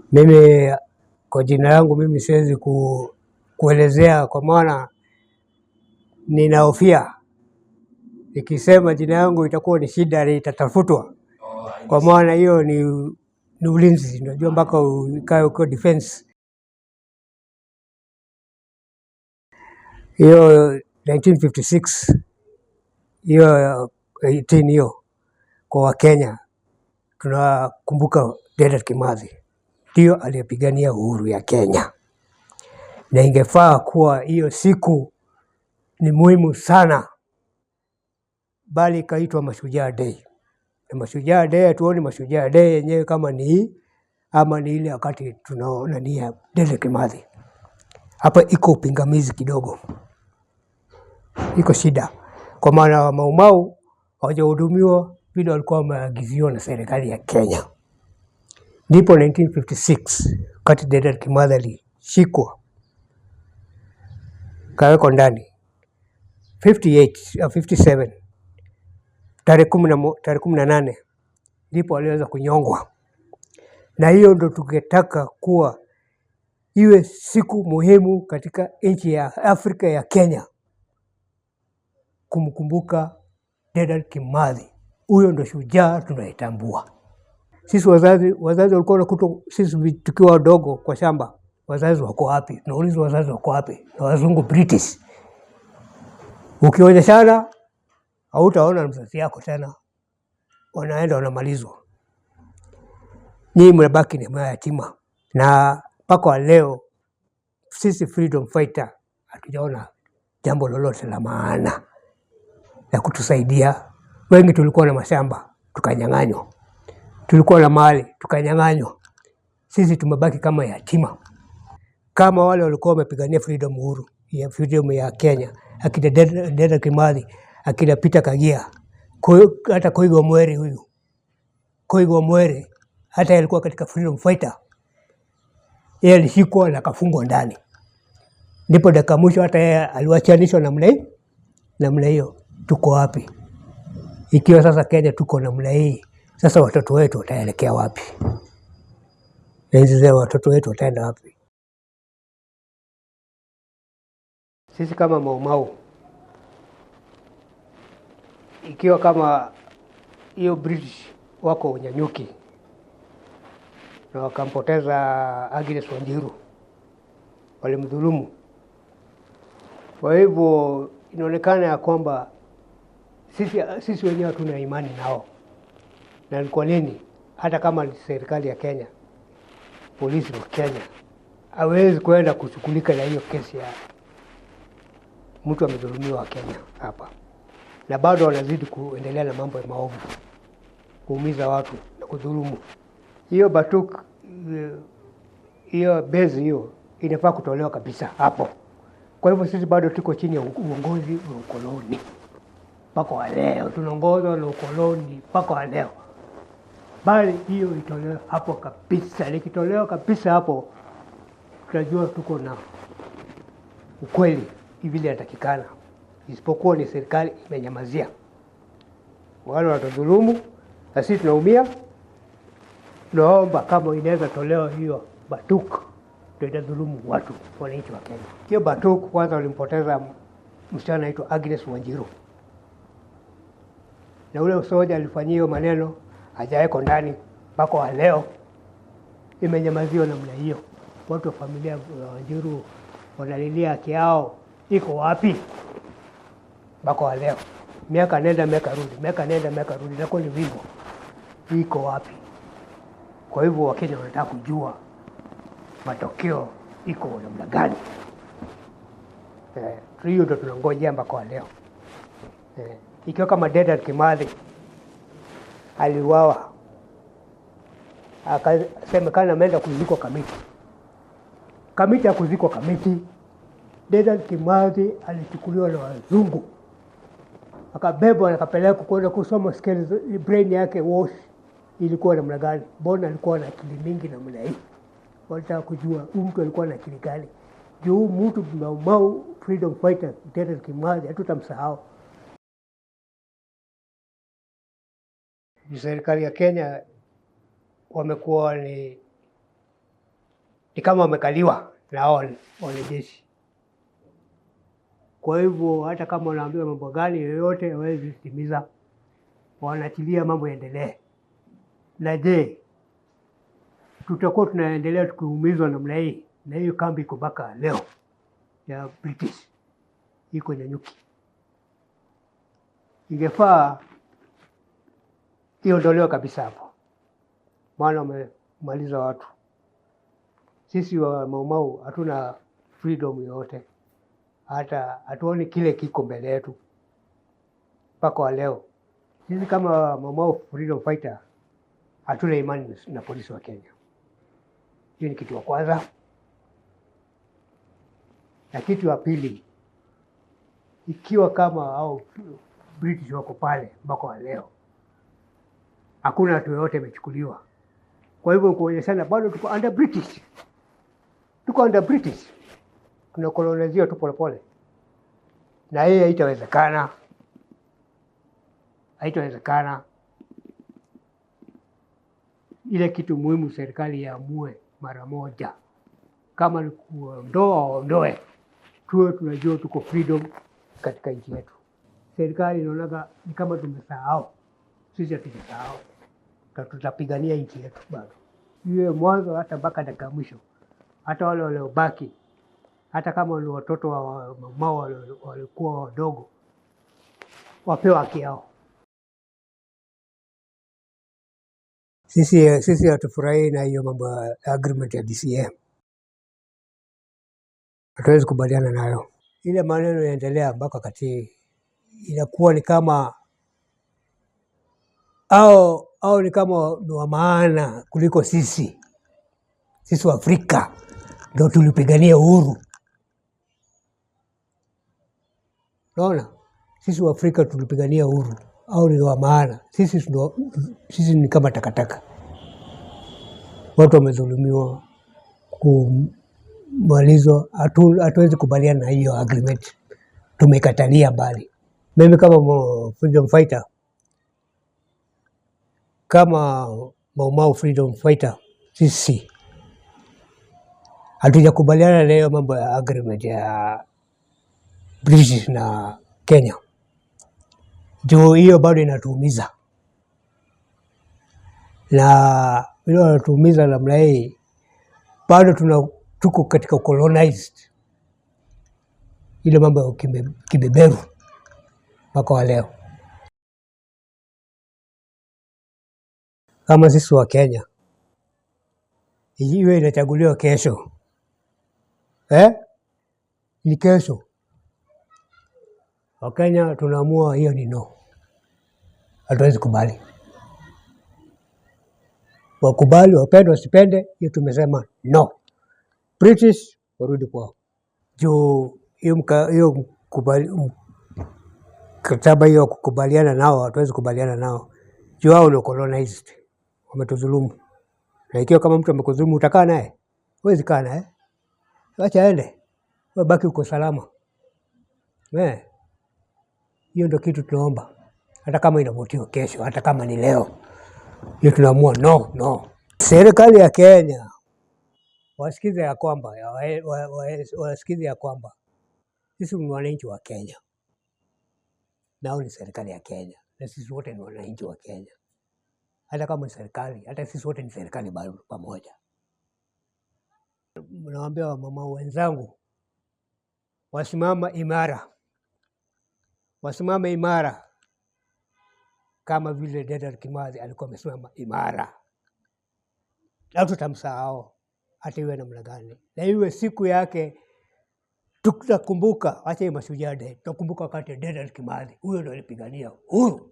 Mimi kwa jina langu mimi siwezi kuelezea kwa maana ninahofia nikisema jina yangu itakuwa ni shida, itatafutwa. Kwa maana hiyo ni ulinzi, unajua mpaka ukae uko defense. Hiyo 1956 hiyo 18 hiyo kwa Wakenya tunakumbuka Dedan Kimathi ndio aliyepigania uhuru ya Kenya, na ingefaa kuwa hiyo siku ni muhimu sana, bali ikaitwa Mashujaa Day. Na Mashujaa Day hatuoni Mashujaa Day yenyewe kama ni ama ni ile wakati tunaona ni ya Dedan Kimathi. Hapa iko upingamizi kidogo, iko shida, kwa maana Mau Mau hawajahudumiwa vile walikuwa wameagiziwa na serikali ya Kenya. Ndipo 1956 wakati Dedan Kimathi alishikwa kawekwa ndani 57 tarehe 18 ndipo aliweza kunyongwa. Na hiyo ndo tungetaka kuwa iwe siku muhimu katika nchi ya Afrika ya Kenya, kumkumbuka Dedan Kimathi. Huyo ndo shujaa tunaitambua. Sisi wazazi walikuwa wanakuta sisi tukiwa wadogo kwa shamba, wazazi wako wapi? Tunauliza wazazi wako wapi? Na wazungu British. Ukionyeshana hautaona mzazi yako tena, wanaenda wanamalizwa. Nyinyi mnabaki ni mayatima. Na mpaka leo sisi freedom fighter hatujaona jambo lolote la maana la kutusaidia. Wengi tulikuwa na mashamba tukanyang'anywa, tulikuwa na mali tukanyang'anywa. Sisi tumebaki kama yatima, kama wale walikuwa wamepigania freedom ya Kenya, akina Dedan Kimathi, akina Peter Kagia, hata Koigo Mwere. Huyu Koigo Mwere hata alikuwa katika freedom fighter. Yeye alishikwa na kafungwa ndani, ndipo dakika mwisho hata yeye aliwachanishwa namna hiyo. Tuko wapi ikiwa sasa Kenya tuko namna hii? Sasa watoto wetu wataelekea wapi? Hizi zao watoto wetu wataenda wapi? Sisi kama Mau Mau, ikiwa kama hiyo British wako unyanyuki na wakampoteza Agnes Wanjiru, walimdhulumu. Kwa hivyo inaonekana ya kwamba sisi wenyewe hatuna imani nao. Na ni kwa nini? Hata kama ni serikali ya Kenya, polisi wa Kenya hawezi kwenda kushughulika na hiyo kesi ya mtu amedhulumiwa wa Kenya hapa, na bado wanazidi kuendelea na mambo ya maovu, kuumiza watu na kudhulumu. Hiyo Batuk, hiyo base hiyo inafaa kutolewa kabisa hapo. Kwa hivyo sisi bado tuko chini ya uongozi wa ukoloni mpaka wa leo, tunaongozwa na ukoloni mpaka wa leo. Bali hiyo itolewe hapo kabisa. Likitolewa kabisa hapo, tutajua tuko na ukweli vile inatakikana, isipokuwa ni serikali imenyamazia. Wale watadhulumu na sisi tunaumia. Naomba kama inaweza tolewa hiyo Batuk, ndio itadhulumu watu, wananchi wa Kenya. Hiyo Batuk kwanza walimpoteza msichana anaitwa Agnes Wanjiru, na ule soja alifanyia hiyo maneno hajaweko ndani mpaka wa leo, imenyamaziwa namna hiyo. Watu wa familia ya Wanjiru wanalilia haki yao. Iko wapi mpaka wa leo? Miaka nenda miaka rudi, miaka nenda miaka rudi, na kwani vivo iko wapi? Kwa hivyo Wakenya wanataka kujua matokeo iko namna gani. Hiyo ndio tunangojea mpaka wa leo. Ikiwa kama Dedan Kimathi aliuawa, akasemekana ameenda kuzikwa Kamiti ya kuzikwa Kamiti. Dedan Kimathi alichukuliwa na wazungu, akabebwa na akapelekwa kwenda kusoma skills, brain yake wash ilikuwa namna gani. Mbona alikuwa na akili mingi namna hii? Walitaka kujua mtu alikuwa na akili gani. Juu mtu Mau Mau freedom fighter Dedan Kimathi hatutamsahau. Serikali ya Kenya wamekuwa ni ni kama wamekaliwa na hao wanajeshi. Kwa hivyo hata kama wanaambiwa mambo gani yoyote hawezi kutimiza, wanatilia mambo yaendelee. Na je, tutakuwa tunaendelea tukiumizwa namna hii? Na hiyo kambi iko mpaka leo ya British iko Nanyuki. Ingefaa iondolewe kabisa hapo, maana wamemaliza watu. Sisi wa Mau Mau hatuna freedom yoyote, hata hatuoni kile kiko mbele yetu mpaka wa leo. Sisi kama Mau Mau freedom fighter hatuna imani na polisi wa Kenya. Hiyo ni kitu ya kwanza. Na kitu ya pili, ikiwa kama hao British wako pale mpaka wa leo, hakuna watu yoyote wamechukuliwa. Kwa hivyo kuonyeshana bado tuko under British. Tuko under British. Tunakolonizia tu polepole. Na hii haitawezekana. Haitawezekana. Ile kitu muhimu serikali iamue mara moja. Kama ni kuondoa, waondoe. Tuwe tunajua tuko freedom katika nchi yetu. Serikali inaonaga ni kama tumesahau. Sisi hatujasahau. Tutapigania nchi yetu bado. Iwe mwanzo hata mpaka dakika mwisho. Hata wale waliobaki, hata kama ni watoto wa Mau walikuwa wadogo, wapewe haki yao. Sisi hatufurahi na hiyo mambo ya agreement ya DCM. Hatuwezi kubaliana nayo. Ile maneno yaendelea mpaka kati inakuwa ni kama au ni kama ni wa maana kuliko sisi. Sisi wa Afrika ndio tulipigania uhuru. Unaona? Sisi wa Afrika tulipigania uhuru. Au ni wa maana. Sisi ni kama takataka. Watu wamedhulumiwa, kumalizwa. Hatuwezi kubaliana na hiyo agreement. Tumekatalia mbali. Mimi kama freedom fighter, kama Mau Mau freedom fighter, sisi hatujakubaliana na hiyo mambo ya agreement ya British na Kenya. Juu hiyo bado inatuumiza. Na ile inatuumiza namna hii, bado tuko katika colonized. Ile mambo ya kibeberu mpaka wa leo. Kama sisi wa Kenya, iwe inachaguliwa kesho. Ni kesho. Wakenya tunaamua hiyo ni no. Hatuwezi kubali. Wakubali, wapende, wasipende, hiyo tumesema no. British warudi kwao. Juu hiyo mkataba hiyo kukubaliana nao, hatuwezi kubaliana nao. Juu hao ni colonized. Wametudhulumu. Na ikiwa kama mtu amekudhulumu utakaa naye? Huwezi kaa naye. Acha aende. Wewe baki uko salama. Hiyo ndio kitu tunaomba. Hata kama inavotiwa kesho, hata kama ni leo. Hiyo tunaamua no. Serikali ya Kenya wasikize ya kwamba sisi ni wananchi wa Kenya. Nao ni serikali ya Kenya. Na sisi wote ni wananchi wa Kenya. Hata kama ni serikali, hata sisi wote ni serikali pamoja. Nawaambia wamama wenzangu, wasimame imara kama vile Dedan Kimathi alikuwa amesimama imara. Na tutamsahau hata iwe namna gani. Na iwe siku yake tutakumbuka, acha mashujaa day, tutakumbuka wakati Dedan Kimathi huyo ndio alipigania uhuru.